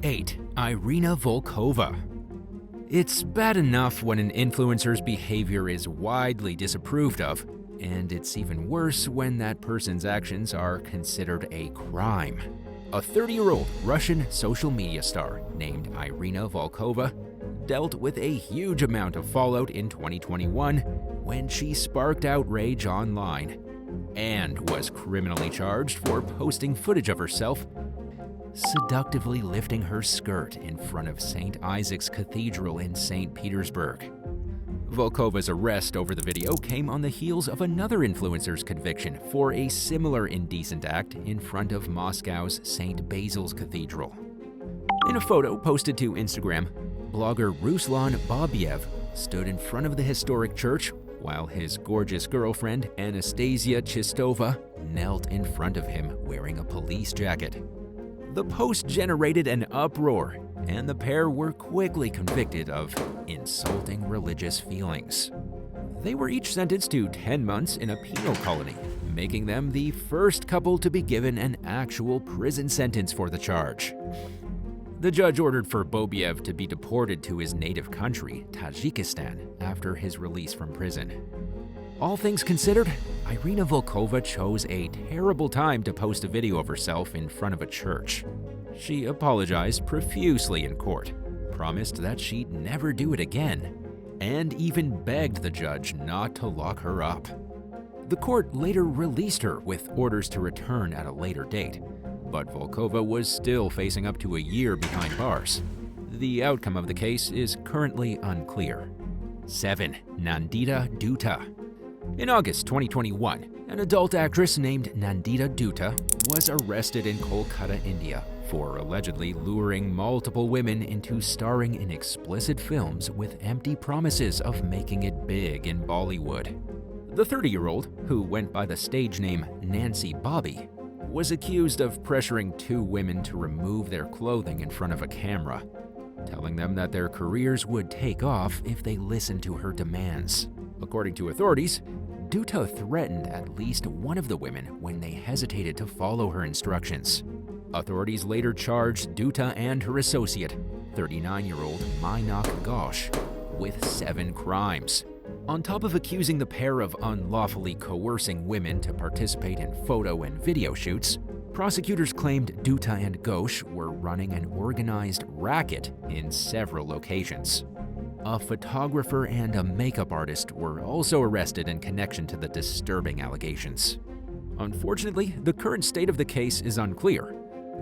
8. Irena Volova. It's bad enough when an influencer's behavior is widely disapproved of, and it's even worse when that person's actions are considered a crime. A 30-year-old Russian social media star named Irena Volova dealt with a huge amount of fallout in 2021 when she sparked outrage online and was criminally charged for posting footage of herself seductively lifting her skirt in front of St. Isaac's Cathedral in St. Petersburg. Volkova's arrest over the video came on the heels of another influencer's conviction for a similar indecent act in front of Moscow's St. Basil's Cathedral. In a photo posted to Instagram, blogger Ruslan Babiev stood in front of the historic church while his gorgeous girlfriend Anastasia Chistova knelt in front of him wearing a police jacket. The post generated an uproar, and the pair were quickly convicted of insulting religious feelings. They were each sentenced to 10 months in a penal colony, making them the first couple to be given an actual prison sentence for the charge. The judge ordered for Bobiev to be deported to his native country, Tajikistan, after his release from prison. All things considered, Irena Volova chose a terrible time to post a video of herself in front of a church. She apologized profusely in court, promised that she'd never do it again, and even begged the judge not to lock her up. The court later released her with orders to return at a later date, but Volova was still facing up to a year behind bars. The outcome of the case is currently unclear. 7. Nandita Datta. In August 2021, an adult actress named Nandita Datta was arrested in Kolkata, India, for allegedly luring multiple women into starring in explicit films with empty promises of making it big in Bollywood. The 30-year-old, who went by the stage name Nancy Bobby, was accused of pressuring two women to remove their clothing in front of a camera, telling them that their careers would take off if they listened to her demands. According to authorities, Datta threatened at least one of the women when they hesitated to follow her instructions. Authorities later charged Datta and her associate, 39-year-old Mainak Ghosh, with 7 crimes. On top of accusing the pair of unlawfully coercing women to participate in photo and video shoots, prosecutors claimed Datta and Ghosh were running an organized racket in several locations. A photographer and a makeup artist were also arrested in connection to the disturbing allegations. Unfortunately, the current state of the case is unclear.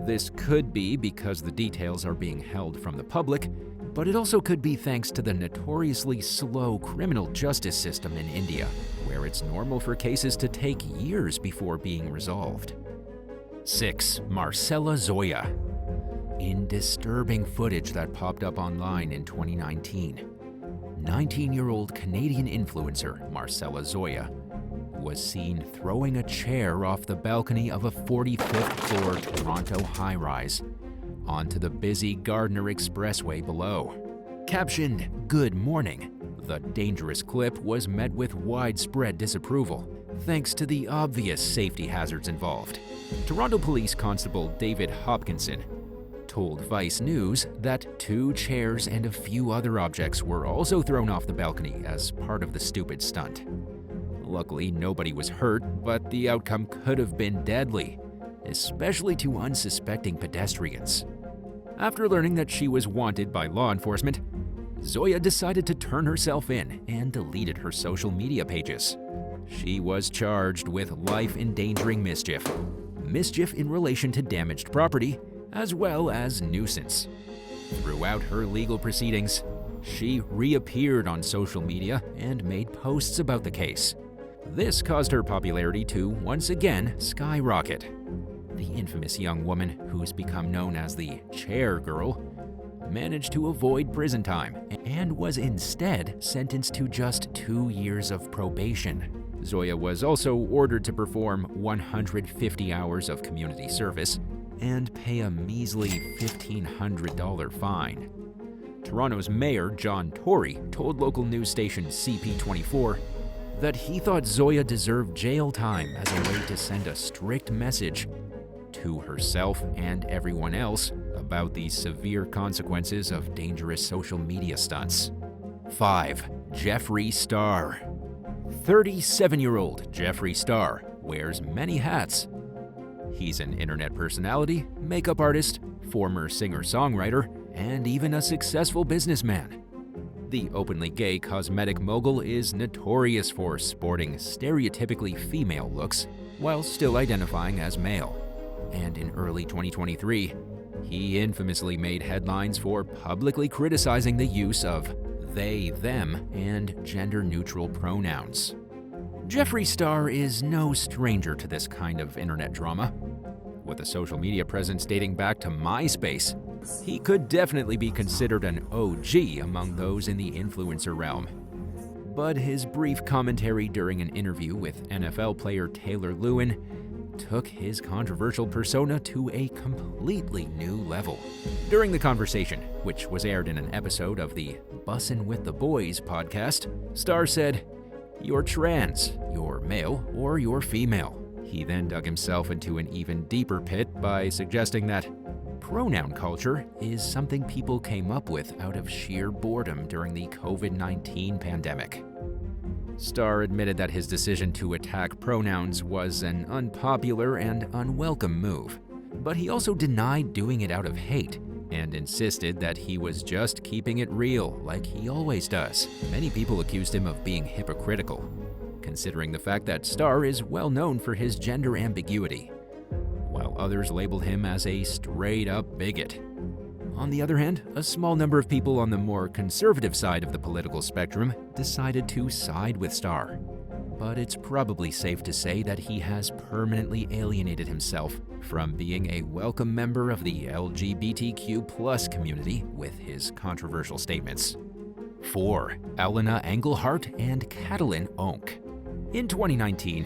This could be because the details are being held from the public, but it also could be thanks to the notoriously slow criminal justice system in India, where it's normal for cases to take years before being resolved. 6. Marcela Zoya. In disturbing footage that popped up online in 2019, 19-year-old Canadian influencer Marcela Zoya was seen throwing a chair off the balcony of a 45th floor Toronto high-rise onto the busy Gardiner Expressway below. Captioned, "Good morning," the dangerous clip was met with widespread disapproval, thanks to the obvious safety hazards involved. Toronto Police Constable David Hopkinson told Vice News that 2 chairs and a few other objects were also thrown off the balcony as part of the stupid stunt. Luckily, nobody was hurt, but the outcome could have been deadly, especially to unsuspecting pedestrians. After learning that she was wanted by law enforcement, Zoya decided to turn herself in and deleted her social media pages. She was charged with life-endangering mischief, mischief in relation to damaged property, as well as nuisance. Throughout her legal proceedings, she reappeared on social media and made posts about the case. This caused her popularity to once again skyrocket. The infamous young woman, who's become known as the Chair Girl, managed to avoid prison time and was instead sentenced to just 2 years of probation. Zoya was also ordered to perform 150 hours of community service and pay a measly $1,500 fine. Toronto's Mayor John Tory told local news station CP24 that he thought Zoya deserved jail time as a way to send a strict message to herself and everyone else about about the severe consequences of dangerous social media stunts. 5. Jeffree Star. 37-year-old Jeffree Star wears many hats. He's an internet personality, makeup artist, former singer-songwriter, and even a successful businessman. The openly gay cosmetic mogul is notorious for sporting stereotypically female looks while still identifying as male. And in early 2023, he infamously made headlines for publicly criticizing the use of they, them, and gender-neutral pronouns. Jeffree Star is no stranger to this kind of internet drama. With a social media presence dating back to MySpace, he could definitely be considered an OG among those in the influencer realm. But his brief commentary during an interview with NFL player Taylor Lewin took his controversial persona to a completely new level. During the conversation, which was aired in an episode of the Bussin' with the Boys podcast, Star said, "You're trans, you're male, or you're female." He then dug himself into an even deeper pit by suggesting that pronoun culture is something people came up with out of sheer boredom during the COVID-19 pandemic. Star admitted that his decision to attack pronouns was an unpopular and unwelcome move, but he also denied doing it out of hate and insisted that he was just keeping it real like he always does. Many people accused him of being hypocritical, considering the fact that Star is well known for his gender ambiguity, while others labeled him as a straight-up bigot. On the other hand, a small number of people on the more conservative side of the political spectrum decided to side with Star. But it's probably safe to say that he has permanently alienated himself from being a welcome member of the LGBTQ+ community with his controversial statements. 4. Elena Anglehart and Catalyn Onk. In 2019,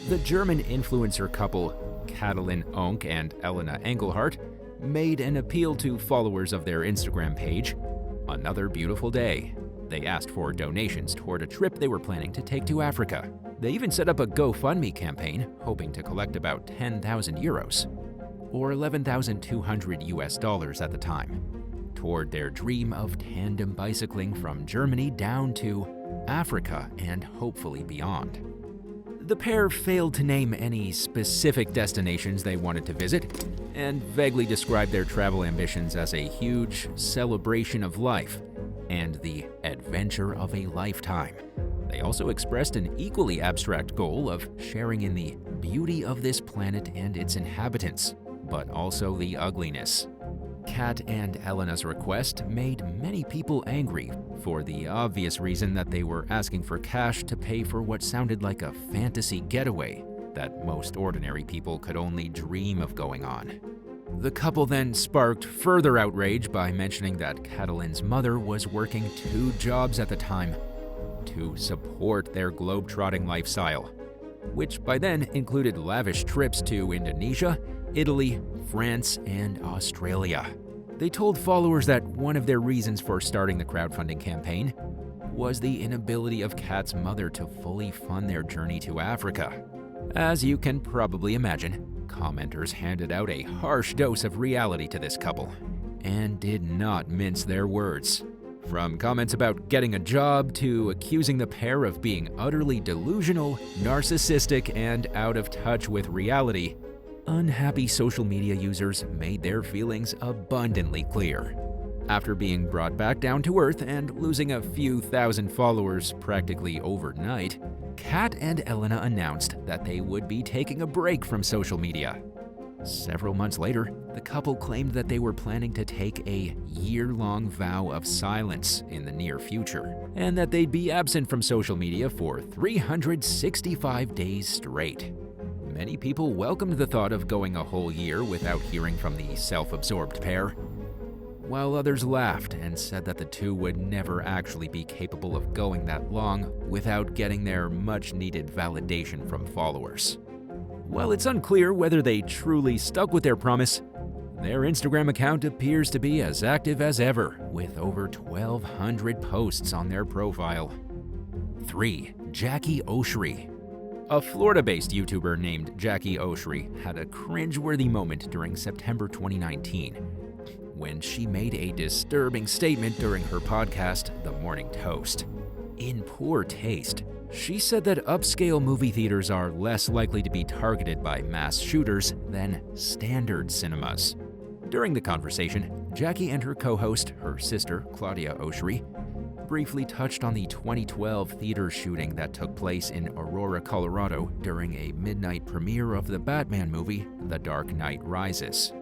the German influencer couple Catalyn Onk and Elena Anglehart made an appeal to followers of their Instagram page, Another Beautiful Day. They asked for donations toward a trip they were planning to take to Africa. They even set up a GoFundMe campaign, hoping to collect about 10,000 euros, or $11,200 at the time, toward their dream of tandem bicycling from Germany down to Africa and hopefully beyond. The pair failed to name any specific destinations they wanted to visit, and vaguely described their travel ambitions as a huge celebration of life and the adventure of a lifetime. They also expressed an equally abstract goal of sharing in the beauty of this planet and its inhabitants, but also the ugliness. Kat and Elena's request made many people angry for the obvious reason that they were asking for cash to pay for what sounded like a fantasy getaway that most ordinary people could only dream of going on. The couple then sparked further outrage by mentioning that Catalyn's mother was working 2 jobs at the time to support their globetrotting lifestyle, which by then included lavish trips to Indonesia, Italy, France, and Australia. They told followers that one of their reasons for starting the crowdfunding campaign was the inability of Kat's mother to fully fund their journey to Africa. As you can probably imagine, commenters handed out a harsh dose of reality to this couple, and did not mince their words. From comments about getting a job to accusing the pair of being utterly delusional, narcissistic, and out of touch with reality, unhappy social media users made their feelings abundantly clear. After being brought back down to earth and losing a few thousand followers practically overnight, Kat and Elena announced that they would be taking a break from social media. Several months later, the couple claimed that they were planning to take a year-long vow of silence in the near future, and that they'd be absent from social media for 365 days straight. Many people welcomed the thought of going a whole year without hearing from the self-absorbed pair, while others laughed and said that the two would never actually be capable of going that long without getting their much-needed validation from followers. While it's unclear whether they truly stuck with their promise, their Instagram account appears to be as active as ever, with over 1,200 posts on their profile. 3. Jackie Oshri. A Florida-based YouTuber named Jackie Oshri had a cringe-worthy moment during September 2019, when she made a disturbing statement during her podcast, The Morning Toast. In poor taste, she said that upscale movie theaters are less likely to be targeted by mass shooters than standard cinemas. During the conversation, Jackie and her co-host, her sister, Claudia Oshri, briefly touched on the 2012 theater shooting that took place in Aurora, Colorado during a midnight premiere of the Batman movie, The Dark Knight Rises.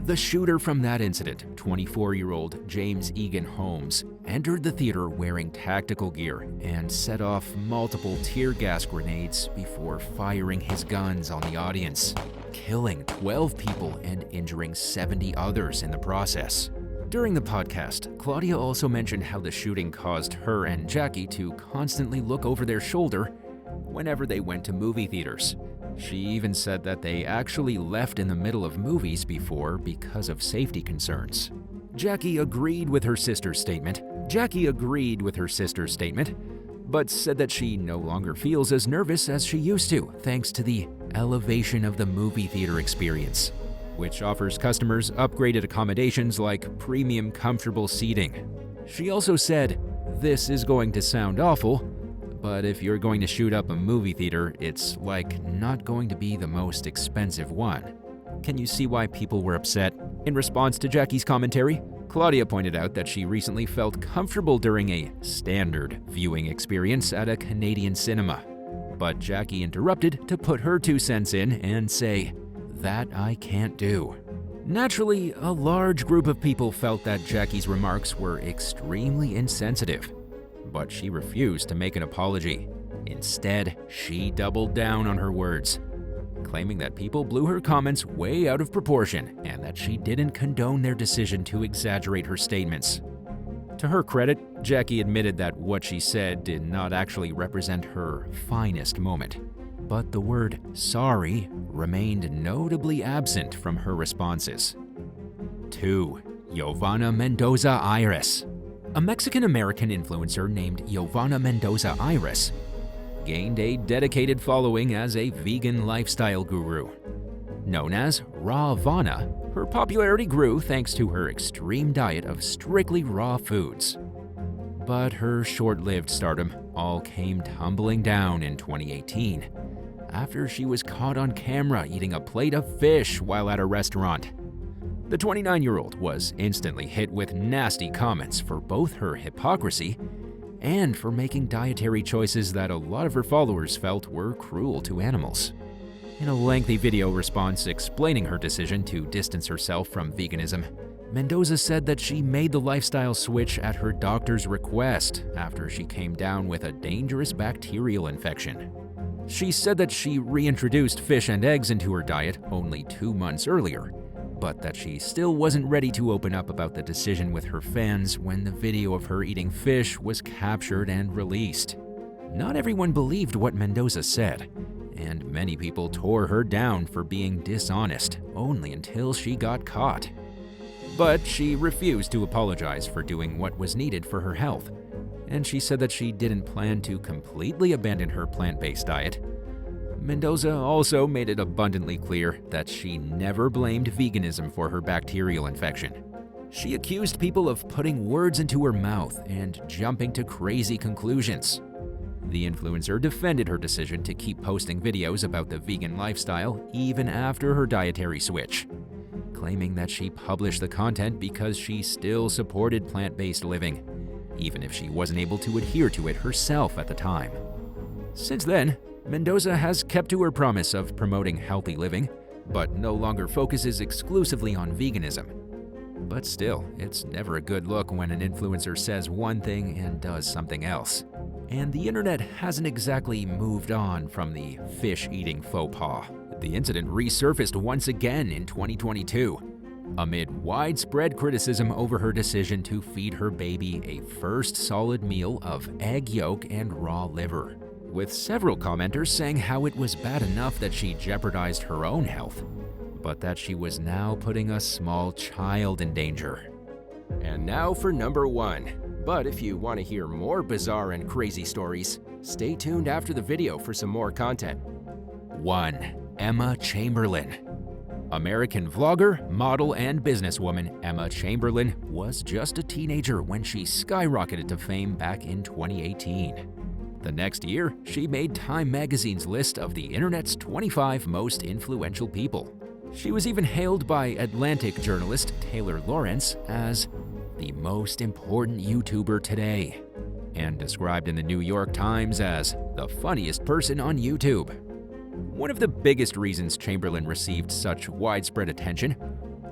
The shooter from that incident, 24-year-old James Egan Holmes, entered the theater wearing tactical gear and set off multiple tear gas grenades before firing his guns on the audience, killing 12 people and injuring 70 others in the process. During the podcast, Claudia also mentioned how the shooting caused her and Jackie to constantly look over their shoulder whenever they went to movie theaters. She even said that they actually left in the middle of movies before because of safety concerns. Jackie agreed with her sister's statement, but said that she no longer feels as nervous as she used to, thanks to the elevation of the movie theater experience, which offers customers upgraded accommodations like premium comfortable seating. She also said, "This is going to sound awful, but if you're going to shoot up a movie theater, it's like not going to be the most expensive one." Can you see why people were upset? In response to Jackie's commentary, Claudia pointed out that she recently felt comfortable during a standard viewing experience at a Canadian cinema. But Jackie interrupted to put her 2 cents in and say, "That I can't do." Naturally, a large group of people felt that Jackie's remarks were extremely insensitive, but she refused to make an apology. Instead, she doubled down on her words, claiming that people blew her comments way out of proportion and that she didn't condone their decision to exaggerate her statements. To her credit, Jackie admitted that what she said did not actually represent her finest moment, but the word sorry remained notably absent from her responses. 2. Yoana Mendoza Iris. A Mexican-American influencer named Yoana Mendoza Iris gained a dedicated following as a vegan lifestyle guru. Known as Raw Vana, her popularity grew thanks to her extreme diet of strictly raw foods. But her short-lived stardom all came tumbling down in 2018, after she was caught on camera eating a plate of fish while at a restaurant. The 29-year-old was instantly hit with nasty comments for both her hypocrisy and for making dietary choices that a lot of her followers felt were cruel to animals. In a lengthy video response explaining her decision to distance herself from veganism, Mendoza said that she made the lifestyle switch at her doctor's request after she came down with a dangerous bacterial infection. She said that she reintroduced fish and eggs into her diet only 2 months earlier, but that she still wasn't ready to open up about the decision with her fans when the video of her eating fish was captured and released. Not everyone believed what Mendoza said, and many people tore her down for being dishonest only until she got caught. But she refused to apologize for doing what was needed for her health, and she said that she didn't plan to completely abandon her plant-based diet. Mendoza also made it abundantly clear that she never blamed veganism for her bacterial infection. She accused people of putting words into her mouth and jumping to crazy conclusions. The influencer defended her decision to keep posting videos about the vegan lifestyle even after her dietary switch, claiming that she published the content because she still supported plant-based living, even if she wasn't able to adhere to it herself at the time. Since then, Mendoza has kept to her promise of promoting healthy living, but no longer focuses exclusively on veganism. But still, it's never a good look when an influencer says one thing and does something else. And the internet hasn't exactly moved on from the fish-eating faux pas. The incident resurfaced once again in 2022, amid widespread criticism over her decision to feed her baby a first solid meal of egg yolk and raw liver, with several commenters saying how it was bad enough that she jeopardized her own health, but that she was now putting a small child in danger. And now for number 1. But if you want to hear more bizarre and crazy stories, stay tuned after the video for some more content. 1. Emma Chamberlain. American vlogger, model, and businesswoman Emma Chamberlain was just a teenager when she skyrocketed to fame back in 2018. The next year, she made Time magazine's list of the internet's 25 most influential people. She was even hailed by Atlantic journalist Taylor Lawrence as the most important YouTuber today, and described in the New York Times as the funniest person on YouTube. One of the biggest reasons Chamberlain received such widespread attention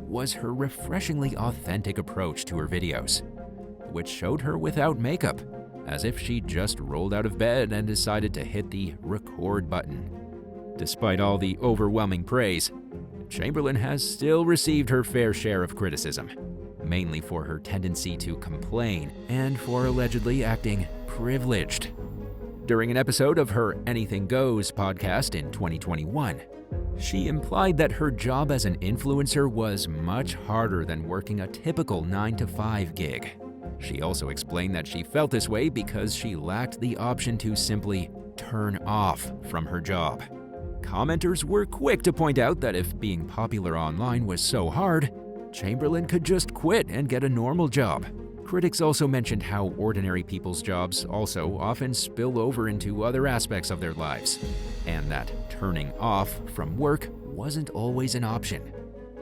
was her refreshingly authentic approach to her videos, which showed her without makeup, as if she just rolled out of bed and decided to hit the record button. Despite all the overwhelming praise, Chamberlain has still received her fair share of criticism, mainly for her tendency to complain and for allegedly acting privileged. During an episode of her Anything Goes podcast in 2021, she implied that her job as an influencer was much harder than working a typical 9-to-5 gig. She also explained that she felt this way because she lacked the option to simply turn off from her job. Commenters were quick to point out that if being popular online was so hard, Chamberlain could just quit and get a normal job. Critics also mentioned how ordinary people's jobs also often spill over into other aspects of their lives, and that turning off from work wasn't always an option,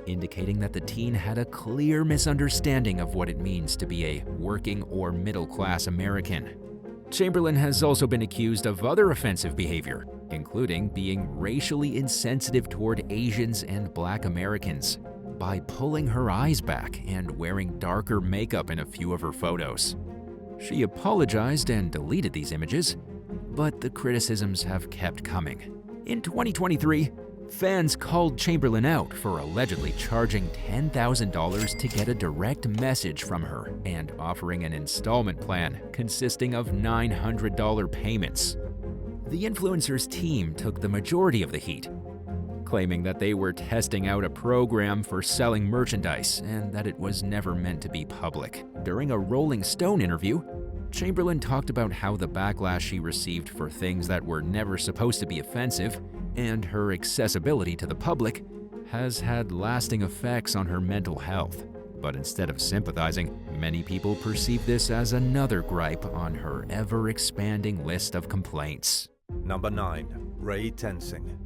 indicating that the teen had a clear misunderstanding of what it means to be a working or middle-class American. Chamberlain has also been accused of other offensive behavior, including being racially insensitive toward Asians and Black Americans, by pulling her eyes back and wearing darker makeup in a few of her photos. She apologized and deleted these images, but the criticisms have kept coming. In 2023, fans called Chamberlain out for allegedly charging $10,000 to get a direct message from her and offering an installment plan consisting of $900 payments. The influencer's team took the majority of the heat, claiming that they were testing out a program for selling merchandise and that it was never meant to be public. During a Rolling Stone interview, Chamberlain talked about how the backlash she received for things that were never supposed to be offensive and her accessibility to the public has had lasting effects on her mental health. But instead of sympathizing, many people perceive this as another gripe on her ever-expanding list of complaints. Number 9. Ray Tensing.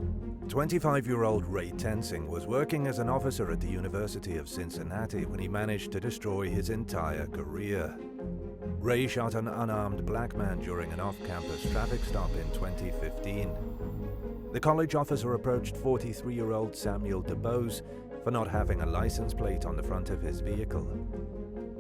25-year-old Ray Tensing was working as an officer at the University of Cincinnati when he managed to destroy his entire career. Ray shot an unarmed black man during an off-campus traffic stop in 2015. The college officer approached 43-year-old Samuel DuBose for not having a license plate on the front of his vehicle.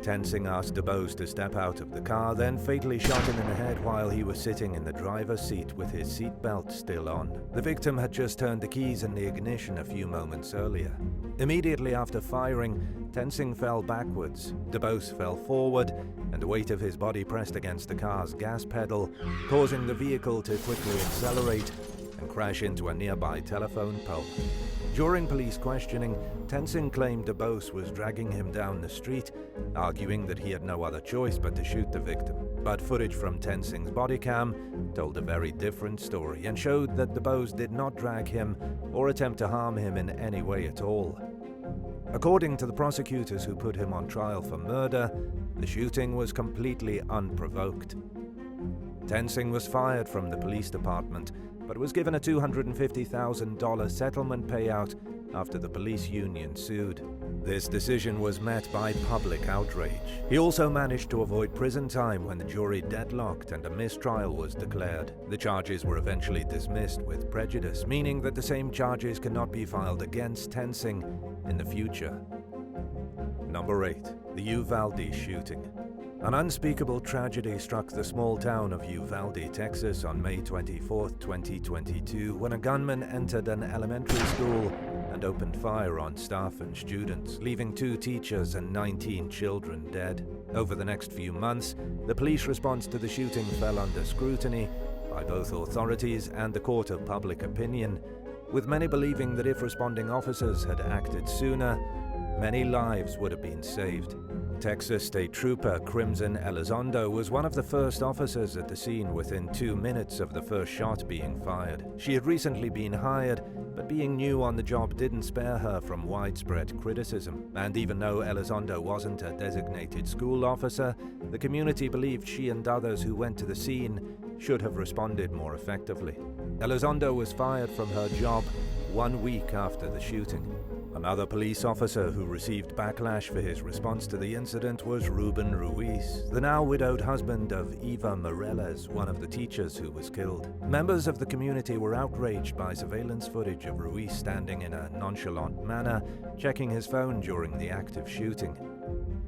Tensing asked DuBose to step out of the car, then fatally shot him in the head while he was sitting in the driver's seat with his seatbelt still on. The victim had just turned the keys in the ignition a few moments earlier. Immediately after firing, Tensing fell backwards. DuBose fell forward, and the weight of his body pressed against the car's gas pedal, causing the vehicle to quickly accelerate and crash into a nearby telephone pole. During police questioning, Tensing claimed DuBose was dragging him down the street, arguing that he had no other choice but to shoot the victim. But footage from Tensing's body cam told a very different story and showed that DuBose did not drag him or attempt to harm him in any way at all. According to the prosecutors who put him on trial for murder, the shooting was completely unprovoked. Tensing was fired from the police department, but was given a $250,000 settlement payout after the police union sued. This decision was met by public outrage. He also managed to avoid prison time when the jury deadlocked and a mistrial was declared. The charges were eventually dismissed with prejudice, meaning that the same charges cannot be filed against Tensing in the future. Number 8. The Uvalde Shooting. An unspeakable tragedy struck the small town of Uvalde, Texas on May 24, 2022, when a gunman entered an elementary school and opened fire on staff and students, leaving 2 teachers and 19 children dead. Over the next few months, the police response to the shooting fell under scrutiny by both authorities and the court of public opinion, with many believing that if responding officers had acted sooner, many lives would have been saved. Texas State Trooper Crimson Elizondo was one of the first officers at the scene within 2 minutes of the first shot being fired. She had recently been hired, but being new on the job didn't spare her from widespread criticism. And even though Elizondo wasn't a designated school officer, the community believed she and others who went to the scene should have responded more effectively. Elizondo was fired from her job 1 week after the shooting. Another police officer who received backlash for his response to the incident was Ruben Ruiz, the now widowed husband of Eva Moreles, one of the teachers who was killed. Members of the community were outraged by surveillance footage of Ruiz standing in a nonchalant manner, checking his phone during the active shooting.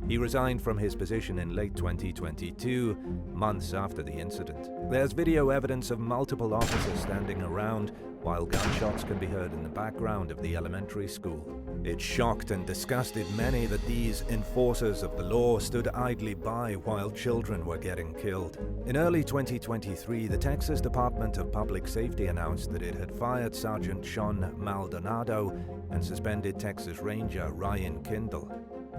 He resigned from his position in late 2022, months after the incident. There's video evidence of multiple officers standing around while gunshots can be heard in the background of the elementary school. It shocked and disgusted many that these enforcers of the law stood idly by while children were getting killed. In early 2023, the Texas Department of Public Safety announced that it had fired Sergeant Sean Maldonado and suspended Texas Ranger Ryan Kindle.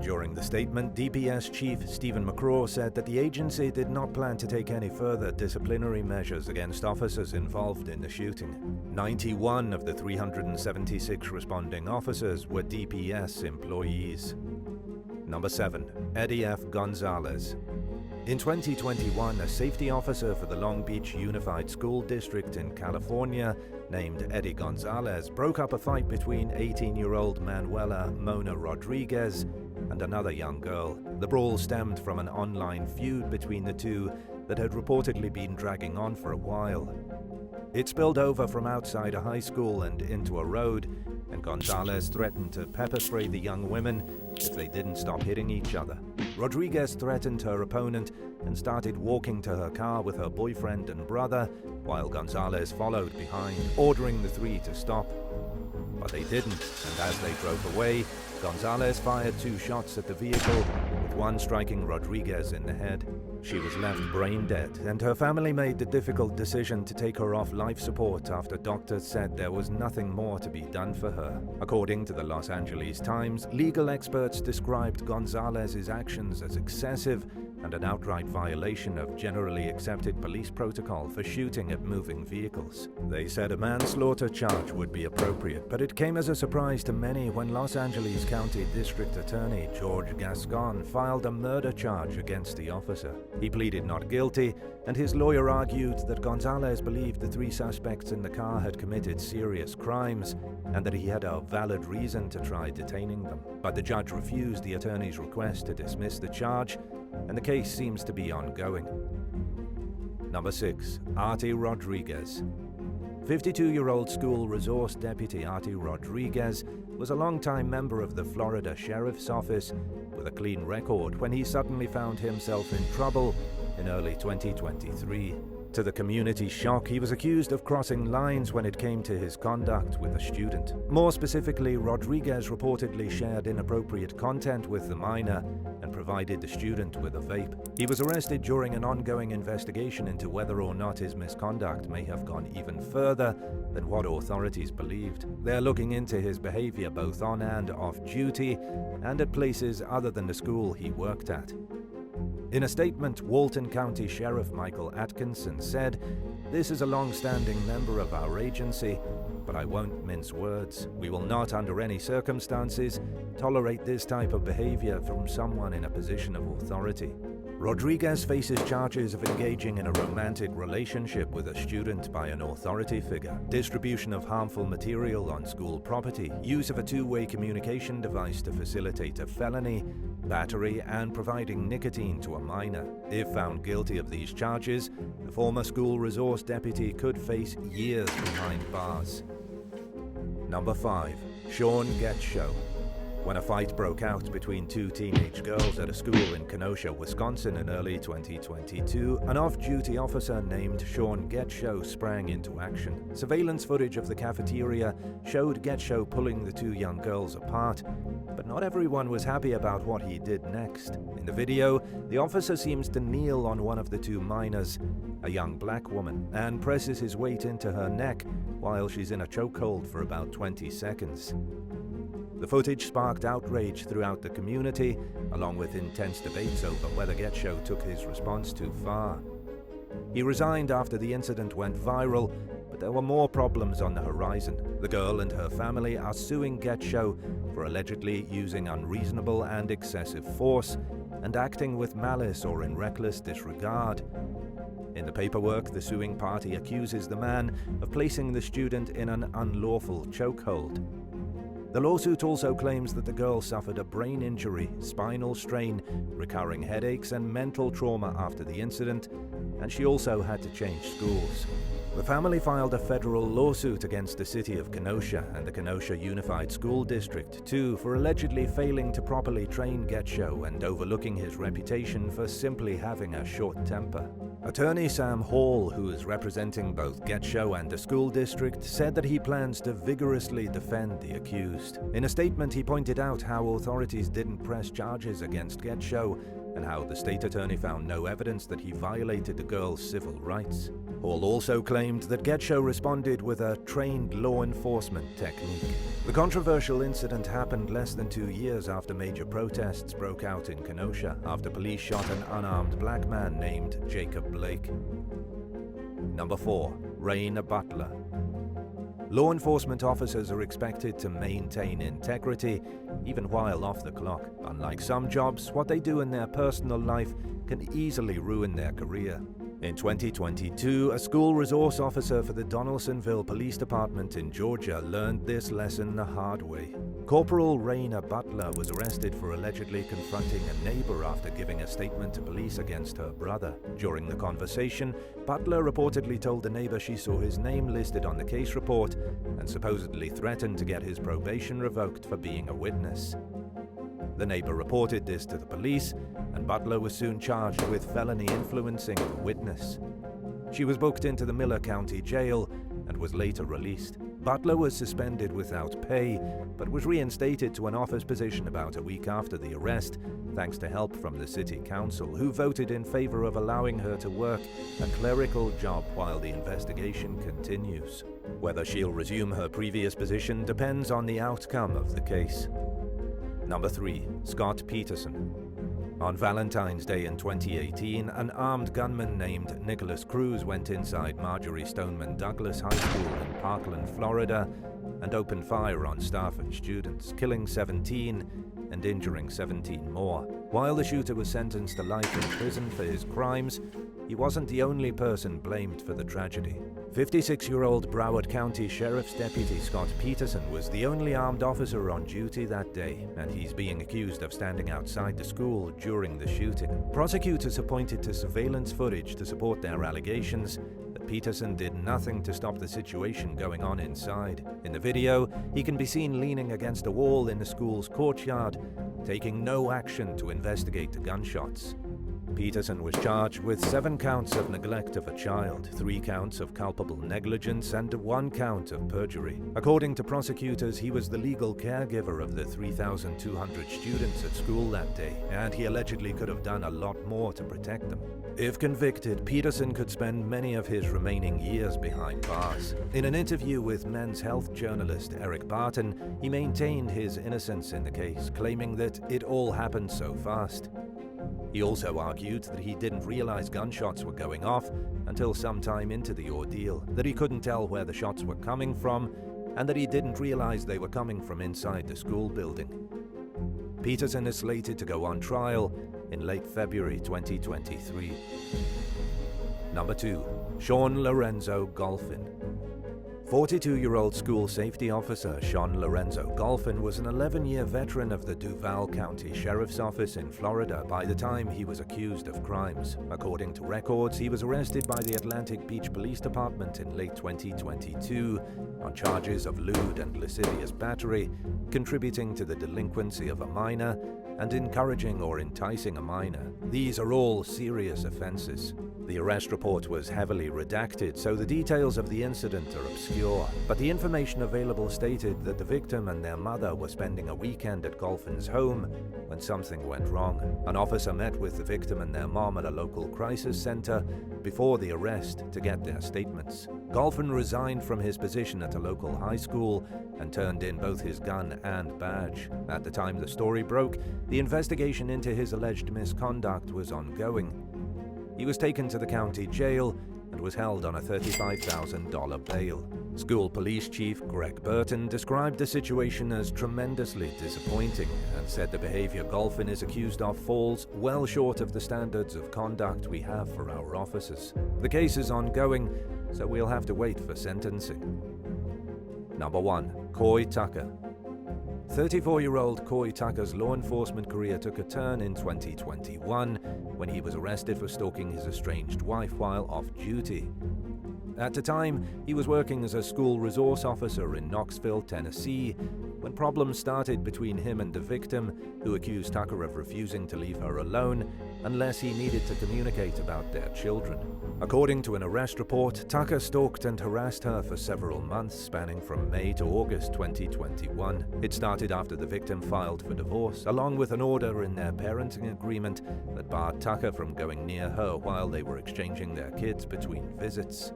During the statement, DPS Chief Stephen McCraw said that the agency did not plan to take any further disciplinary measures against officers involved in the shooting. 91 of the 376 responding officers were DPS employees. Number 7. Eddie F. Gonzalez. In 2021, a safety officer for the Long Beach Unified School District in California named Eddie Gonzalez broke up a fight between 18-year-old Manuela Mona Rodriguez and another young girl. The brawl stemmed from an online feud between the two that had reportedly been dragging on for a while. It spilled over from outside a high school and into a road, and Gonzalez threatened to pepper spray the young women if they didn't stop hitting each other. Rodriguez threatened her opponent and started walking to her car with her boyfriend and brother, while Gonzalez followed behind, ordering the three to stop. But they didn't, and as they drove away, Gonzalez fired 2 shots at the vehicle, with one striking Rodriguez in the head. She was left brain dead, and her family made the difficult decision to take her off life support after doctors said there was nothing more to be done for her. According to the Los Angeles Times, legal experts described Gonzalez's actions as excessive and an outright violation of generally accepted police protocol for shooting at moving vehicles. They said a manslaughter charge would be appropriate, but it came as a surprise to many when Los Angeles County District Attorney George Gascon filed a murder charge against the officer. He pleaded not guilty, and his lawyer argued that Gonzalez believed the 3 suspects in the car had committed serious crimes and that he had a valid reason to try detaining them. But the judge refused the attorney's request to dismiss the charge, and the case seems to be ongoing. Number 6. Arti Rodriguez. 52-year-old school resource deputy Arti Rodriguez was a longtime member of the Florida Sheriff's Office with a clean record when he suddenly found himself in trouble in early 2023. To the community's shock, he was accused of crossing lines when it came to his conduct with a student. More specifically, Rodriguez reportedly shared inappropriate content with the minor and provided the student with a vape. He was arrested during an ongoing investigation into whether or not his misconduct may have gone even further than what authorities believed. They're looking into his behavior both on and off duty and at places other than the school he worked at. In a statement, Walton County Sheriff Michael Atkinson said, "This is a long-standing member of our agency, but I won't mince words. We will not, under any circumstances, tolerate this type of behavior from someone in a position of authority." Rodriguez faces charges of engaging in a romantic relationship with a student by an authority figure, distribution of harmful material on school property, use of a 2-way communication device to facilitate a felony, battery, and providing nicotine to a minor. If found guilty of these charges, the former school resource deputy could face years behind bars. Number 5. Sha Geto. When a fight broke out between 2 teenage girls at a school in Kenosha, Wisconsin in early 2022, an off-duty officer named Sha Geto sprang into action. Surveillance footage of the cafeteria showed Geto pulling the 2 young girls apart, but not everyone was happy about what he did next. In the video, the officer seems to kneel on one of the 2 minors, a young black woman, and presses his weight into her neck while she's in a chokehold for about 20 seconds. The footage sparked outrage throughout the community, along with intense debates over whether Geto took his response too far. He resigned after the incident went viral, but there were more problems on the horizon. The girl and her family are suing Geto for allegedly using unreasonable and excessive force and acting with malice or in reckless disregard. In the paperwork, the suing party accuses the man of placing the student in an unlawful chokehold. The lawsuit also claims that the girl suffered a brain injury, spinal strain, recurring headaches, and mental trauma after the incident, and she also had to change schools. The family filed a federal lawsuit against the city of Kenosha and the Kenosha Unified School District, too, for allegedly failing to properly train Geto and overlooking his reputation for simply having a short temper. Attorney Sam Hall, who is representing both Geto and the school district, said that he plans to vigorously defend the accused. In a statement, he pointed out how authorities didn't press charges against Geto and how the state attorney found no evidence that he violated the girl's civil rights. Hall also claimed that Geto responded with a trained law enforcement technique. The controversial incident happened less than 2 years after major protests broke out in Kenosha after police shot an unarmed black man named Jacob Blake. Number 4. Raina Butler. Law enforcement officers are expected to maintain integrity even while off the clock. Unlike some jobs, what they do in their personal life can easily ruin their career. In 2022, a school resource officer for the Donaldsonville Police Department in Georgia learned this lesson the hard way. Corporal Raina Butler was arrested for allegedly confronting a neighbor after giving a statement to police against her brother. During the conversation, Butler reportedly told the neighbor she saw his name listed on the case report and supposedly threatened to get his probation revoked for being a witness. The neighbor reported this to the police, and Butler was soon charged with felony influencing a witness. She was booked into the Miller County Jail and was later released. Butler was suspended without pay, but was reinstated to an office position about a week after the arrest, thanks to help from the city council, who voted in favor of allowing her to work a clerical job while the investigation continues. Whether she'll resume her previous position depends on the outcome of the case. Number 3. Scott Peterson. On Valentine's Day in 2018, an armed gunman named Nicholas Cruz went inside Marjorie Stoneman Douglas High School in Parkland, Florida, and opened fire on staff and students, killing 17 and injuring 17 more. While the shooter was sentenced to life in prison for his crimes, he wasn't the only person blamed for the tragedy. 56-year-old Broward County Sheriff's Deputy Scott Peterson was the only armed officer on duty that day, and he's being accused of standing outside the school during the shooting. Prosecutors have pointed to surveillance footage to support their allegations that Peterson did nothing to stop the situation going on inside. In the video, he can be seen leaning against a wall in the school's courtyard, taking no action to investigate the gunshots. Peterson was charged with 7 counts of neglect of a child, 3 counts of culpable negligence, and 1 count of perjury. According to prosecutors, he was the legal caregiver of the 3,200 students at school that day, and he allegedly could have done a lot more to protect them. If convicted, Peterson could spend many of his remaining years behind bars. In an interview with Men's Health journalist Eric Barton, he maintained his innocence in the case, claiming that it all happened so fast. He also argued that he didn't realize gunshots were going off until sometime into the ordeal, that he couldn't tell where the shots were coming from, and that he didn't realize they were coming from inside the school building. Peterson is slated to go on trial in late February 2023. Number 2. Sha Lorenzo Gin. 42-year-old school safety officer Sha Lorenzo Gin was an 11-year veteran of the Duval County Sheriff's Office in Florida by the time he was accused of crimes. According to records, he was arrested by the Atlantic Beach Police Department in late 2022 on charges of lewd and lascivious battery, contributing to the delinquency of a minor, and encouraging or enticing a minor. These are all serious offenses. The arrest report was heavily redacted, so the details of the incident are obscure. secure, but the information available stated that the victim and their mother were spending a weekend at Golphin's home when something went wrong. An officer met with the victim and their mom at a local crisis center before the arrest to get their statements. Golphin resigned from his position at a local high school and turned in both his gun and badge. At the time the story broke, the investigation into his alleged misconduct was ongoing. He was taken to the county jail and was held on a $35,000 bail. School Police Chief Greg Burton described the situation as tremendously disappointing and said the behavior Golphin is accused of falls well short of the standards of conduct we have for our officers. The case is ongoing, so we'll have to wait for sentencing. Number 1. COI Tucker. 34-year-old COI Tucker's law enforcement career took a turn in 2021 when he was arrested for stalking his estranged wife while off duty. At the time, he was working as a school resource officer in Knoxville, Tennessee, when problems started between him and the victim, who accused Tucker of refusing to leave her alone unless he needed to communicate about their children. According to an arrest report, Tucker stalked and harassed her for several months, spanning from May to August 2021. It started after the victim filed for divorce, along with an order in their parenting agreement that barred Tucker from going near her while they were exchanging their kids between visits.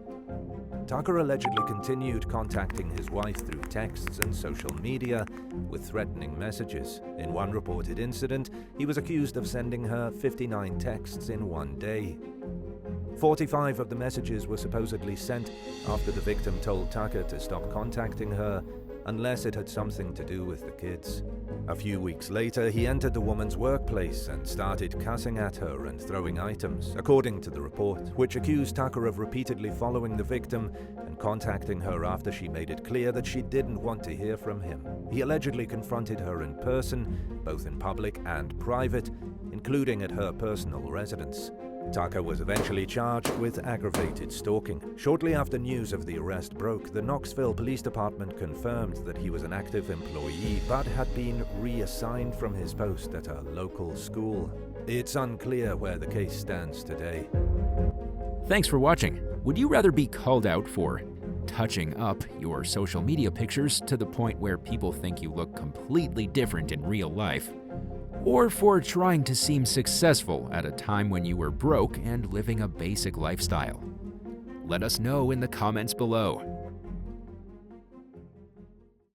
Tucker allegedly continued contacting his wife through texts and social media with threatening messages. In one reported incident, he was accused of sending her 59 texts in one day. 45 of the messages were supposedly sent after the victim told Tucker to stop contacting her unless it had something to do with the kids. A few weeks later, he entered the woman's workplace and started cussing at her and throwing items, according to the report, which accused Tucker of repeatedly following the victim and contacting her after she made it clear that she didn't want to hear from him. He allegedly confronted her in person, both in public and private, including at her personal residence. Tucker was eventually charged with aggravated stalking. Shortly after news of the arrest broke, the Knoxville Police Department confirmed that he was an active employee but had been reassigned from his post at a local school. It's unclear where the case stands today. Thanks for watching. Would you rather be called out for touching up your social media pictures to the point where people think you look completely different in real life, or for trying to seem successful at a time when you were broke and living a basic lifestyle? Let us know in the comments below.